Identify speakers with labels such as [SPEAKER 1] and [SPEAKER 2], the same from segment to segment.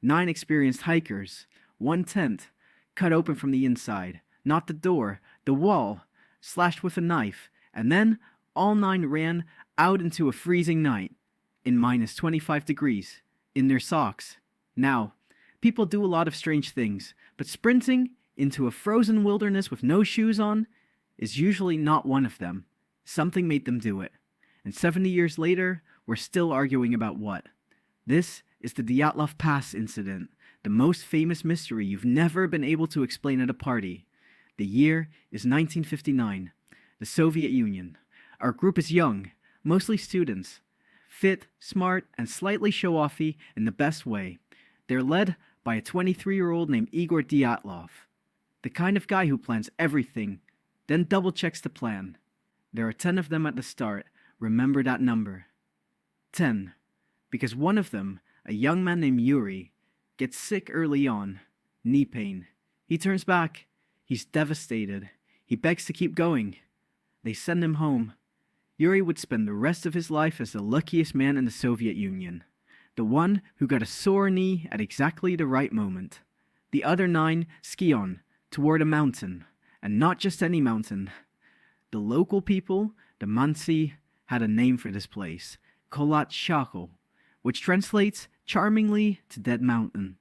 [SPEAKER 1] 9 experienced hikers, one tent, cut open from the inside, not the door, the wall, slashed with a knife, and then all 9 ran out into a freezing night, in minus 25 degrees, in their socks. Now, people do a lot of strange things, but sprinting into a frozen wilderness with no shoes on is usually not one of them. Something made them do it. And 70 years later, we're still arguing about what. This is the Dyatlov Pass incident, the most famous mystery you've never been able to explain at a party. The year is 1959, the Soviet Union. Our group is young, mostly students, fit, smart, and slightly show-offy in the best way. They're led by a 23-year-old named Igor Dyatlov, the kind of guy who plans everything, then double-checks the plan. There are 10 of them at the start. Remember that number. 10. Because one of them, a young man named Yuri, gets sick early on. Knee pain. He turns back. He's devastated. He begs to keep going. They send him home. Yuri would spend the rest of his life as the luckiest man in the Soviet Union. The one who got a sore knee at exactly the right moment. The other 9 ski on, toward a mountain. And not just any mountain. The local people, the Mansi, had a name for this place. Kholat Shakhl, which translates charmingly to Dead Mountain.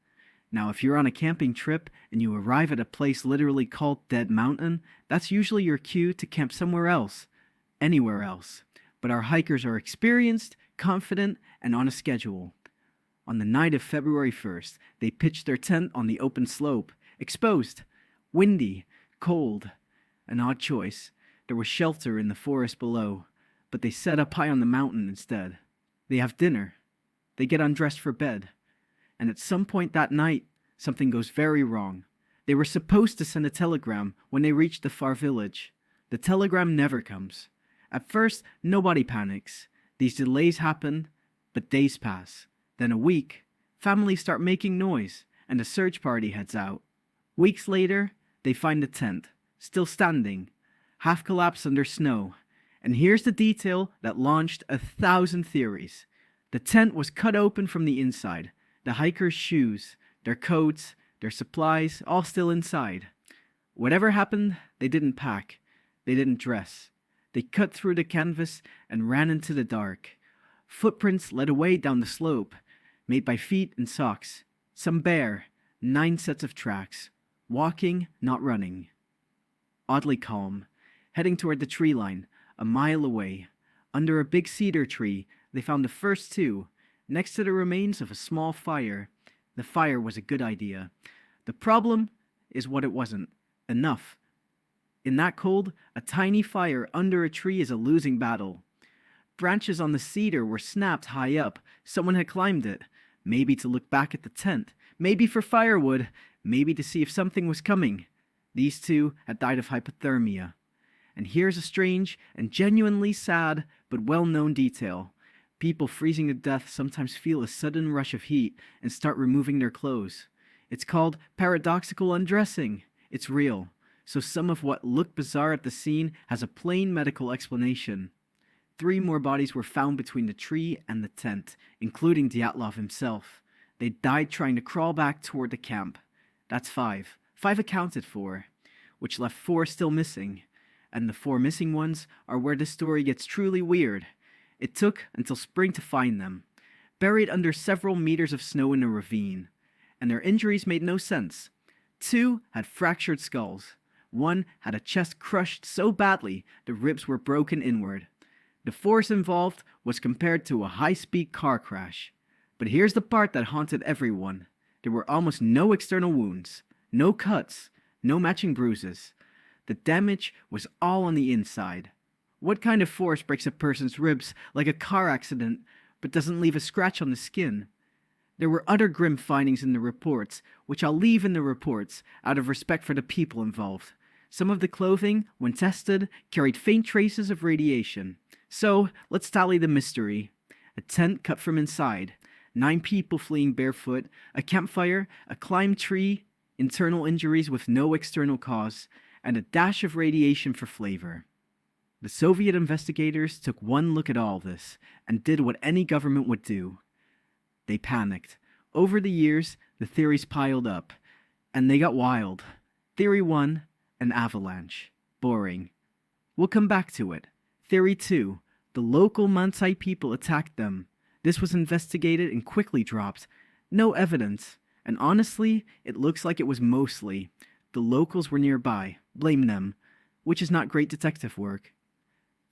[SPEAKER 1] Now, if you're on a camping trip and you arrive at a place literally called Dead Mountain, that's usually your cue to camp somewhere else. Anywhere else. But our hikers are experienced, confident, and on a schedule. On the night of February 1st, they pitched their tent on the open slope, exposed, windy, cold. An odd choice. There was shelter in the forest below, but they set up high on the mountain instead. They have dinner. They get undressed for bed. And at some point that night, something goes very wrong. They were supposed to send a telegram when they reached the far village. The telegram never comes. At first, nobody panics. These delays happen, but days pass. Then a week, families start making noise, and a search party heads out. Weeks later, they find the tent, still standing, half collapsed under snow. And here's the detail that launched 1,000 theories. The tent was cut open from the inside. The hikers' shoes, their coats, their supplies, all still inside. Whatever happened, they didn't pack. They didn't dress. They cut through the canvas and ran into the dark. Footprints led away down the slope, made by feet and socks. Some bare, 9 sets of tracks. Walking, not running. Oddly calm, heading toward the tree line, a mile away. Under a big cedar tree, they found the first 2, next to the remains of a small fire. The fire was a good idea. The problem is what it wasn't. Enough. In that cold, a tiny fire under a tree is a losing battle. Branches on the cedar were snapped high up. Someone had climbed it. Maybe to look back at the tent. Maybe for firewood. Maybe to see if something was coming. These 2 had died of hypothermia. And here's a strange and genuinely sad but well-known detail. People freezing to death sometimes feel a sudden rush of heat and start removing their clothes. It's called paradoxical undressing. It's real. So some of what looked bizarre at the scene has a plain medical explanation. 3 more bodies were found between the tree and the tent, including Dyatlov himself. They died trying to crawl back toward the camp. That's 5. 5 accounted for, which left 4 still missing. And the 4 missing ones are where this story gets truly weird. It took until spring to find them, buried under several meters of snow in a ravine. And their injuries made no sense. 2 had fractured skulls. 1 had a chest crushed so badly the ribs were broken inward. The force involved was compared to a high-speed car crash. But here's the part that haunted everyone. There were almost no external wounds, no cuts, no matching bruises. The damage was all on the inside. What kind of force breaks a person's ribs like a car accident but doesn't leave a scratch on the skin? There were other grim findings in the reports, which I'll leave in the reports out of respect for the people involved. Some of the clothing, when tested, carried faint traces of radiation. So, let's tally the mystery. A tent cut from inside, 9 people fleeing barefoot, a campfire, a climbed tree, internal injuries with no external cause, and a dash of radiation for flavor. The Soviet investigators took one look at all this, and did what any government would do. They panicked. Over the years, The theories piled up, and they got wild. Theory 1, an avalanche. Boring. We'll come back to it. Theory 2, the local Manti people attacked them. This was investigated and quickly dropped. No evidence, and honestly, it looks like it was mostly. The locals were nearby. Blame them. Which is not great detective work.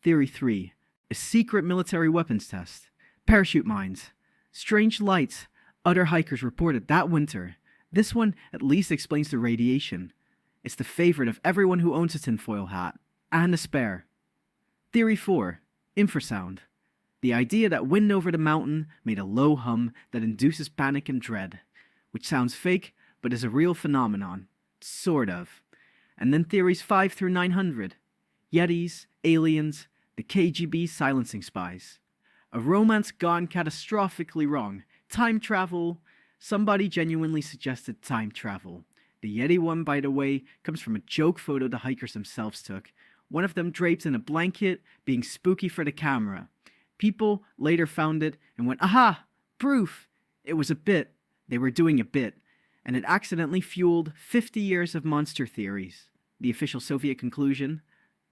[SPEAKER 1] Theory 3, a secret military weapons test. Parachute mines. Strange lights other hikers reported that winter. This one at least explains the radiation. It's the favorite of everyone who owns a tinfoil hat. And a spare. Theory 4, infrasound. The idea that wind over the mountain made a low hum that induces panic and dread. Which sounds fake, but is a real phenomenon. Sort of. And then theories 5 through 900. Yetis, aliens, the KGB silencing spies. A romance gone catastrophically wrong. Time travel. Somebody genuinely suggested time travel. The Yeti one, by the way, comes from a joke photo the hikers themselves took. One of them draped in a blanket, being spooky for the camera. People later found it and went, aha! Proof! It was a bit. They were doing a bit. And it accidentally fueled 50 years of monster theories. The official Soviet conclusion?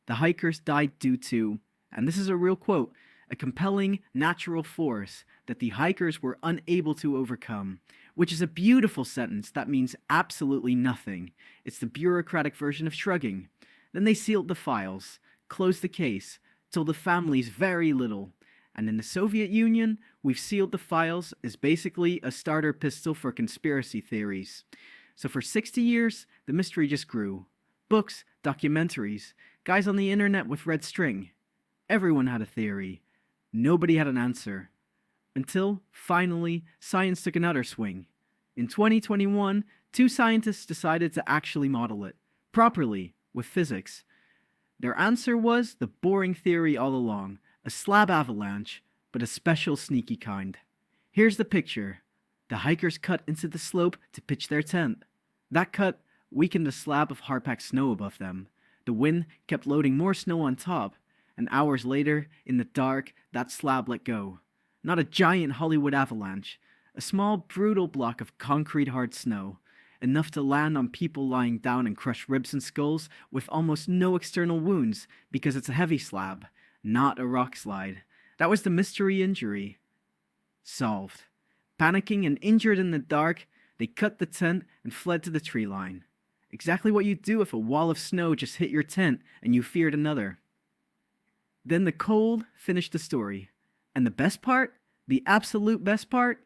[SPEAKER 1] The hikers died due to, and this is a real quote, a compelling natural force that the hikers were unable to overcome. Which is a beautiful sentence that means absolutely nothing. It's the bureaucratic version of shrugging. Then they sealed the files, closed the case, told the families very little. And in the Soviet Union, we've sealed the files as basically a starter pistol for conspiracy theories. So for 60 years, the mystery just grew. Books, documentaries, guys on the internet with red string. Everyone had a theory. Nobody had an answer. Until, finally, science took another swing. In 2021, 2 scientists decided to actually model it. Properly, with physics. Their answer was the boring theory all along. A slab avalanche, but a special sneaky kind. Here's the picture. The hikers cut into the slope to pitch their tent. That cut weakened the slab of hard-packed snow above them. The wind kept loading more snow on top, and hours later, in the dark, that slab let go. Not a giant Hollywood avalanche, a small, brutal block of concrete-hard snow, enough to land on people lying down and crush ribs and skulls with almost no external wounds because it's a heavy slab, not a rock slide. That was the mystery injury. Solved. Panicking and injured in the dark, they cut the tent and fled to the tree line. Exactly what you'd do if a wall of snow just hit your tent and you feared another. Then the cold finished the story. And the best part? The absolute best part?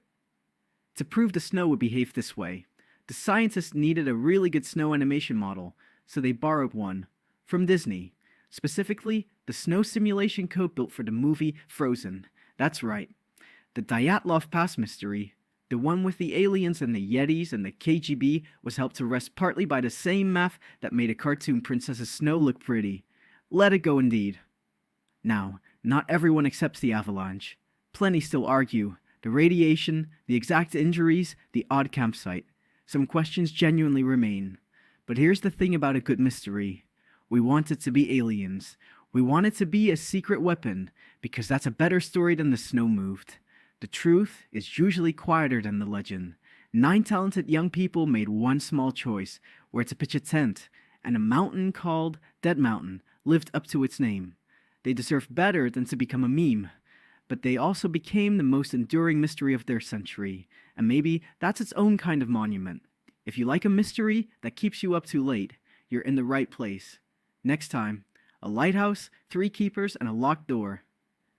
[SPEAKER 1] To prove the snow would behave this way, the scientists needed a really good snow animation model, so they borrowed one from Disney. Specifically, the snow simulation code built for the movie Frozen. That's right. The Dyatlov Pass mystery, the one with the aliens and the Yetis and the KGB, was helped to rest partly by the same math that made a cartoon Princess Snow look pretty. Let it go indeed. Now, not everyone accepts the avalanche. Plenty still argue. The radiation, the exact injuries, the odd campsite. Some questions genuinely remain. But here's the thing about a good mystery. We want it to be aliens. We want it to be a secret weapon, because that's a better story than the snow moved. The truth is usually quieter than the legend. 9 talented young people made one small choice, where to pitch a tent, and a mountain called Dead Mountain lived up to its name. They deserved better than to become a meme. But they also became the most enduring mystery of their century, and maybe that's its own kind of monument. If you like a mystery that keeps you up too late, you're in the right place. Next time, a lighthouse, 3 keepers, and a locked door.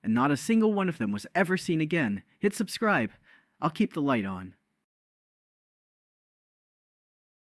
[SPEAKER 1] And not a single one of them was ever seen again. Hit subscribe. I'll keep the light on.